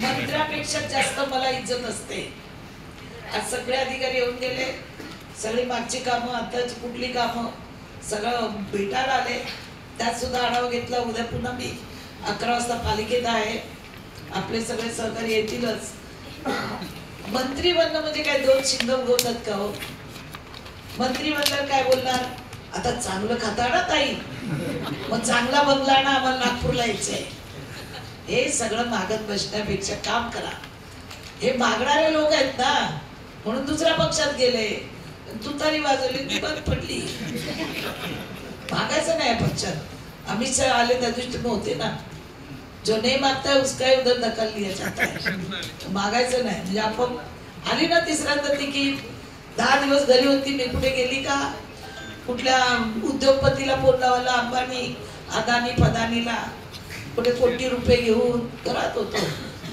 मंत्र्यापेक्षा जास्त मला इज्जत असते. आज सगळे अधिकारी येऊन गेले, सगळी मागची कामं, आताची कुठली कामं सगळं भेटायला आले, त्यात सुद्धा आढावा घेतला. उद्या पुन्हा मी 11 वाजता पालिकेत आहे, आपले सगळे सहकारी येतीलच. मंत्री बनणं म्हणजे काय दोन शिंग उगवतात का हो? मंत्री बनल्यावर काय बोलणार, आता चांगलं खाता ना ताई, मग चांगला बंगला ना आम्हाला नागपूरला यायचंय. हे सगळं मागत बसण्यापेक्षा काम करा. हे मागणारे लोक आहेत ना, म्हणून दुसऱ्या पक्षात गेले, तुतारी वाजवली ती बंद पडली. मागायचं नाही पक्षात. अमित शाह आले त्या दृष्टी में होते ना, जो नहीं मागता है उसका ही उधर धक्का लिया जाता है. मागायचं नाही. म्हणजे आपण आली ना तिसऱ्यांदा तिकीट, 10 दिवस घरी होती, मी कुठे गेली का? कुठल्या उद्योगपतीला फोन लावायला, अंबानी अदानी फदानीला कुठे कोटी रुपये घेऊन करत होतो,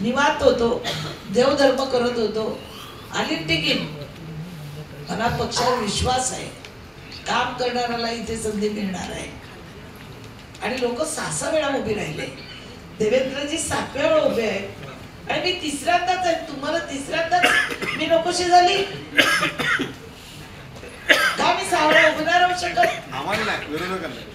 निवांत होतो, देवधर्म करत होतो. आली तिकीट. मला पक्षावर विश्वास आहे, काम करणाऱ्याला इथे संधी मिळणार आहे. आणि लोक 6 वेळा उभे राहिले. देवेंद्रजी 7 वेळा उभे आहेत आणि मी तिसऱ्यांदाच आहे. तुम्हाला तिसऱ्यांदाच मी नकोशी झाली का? मी 6 वेळा उभे नाही राहू शकत. आम्हाला नाही, विरोधकांना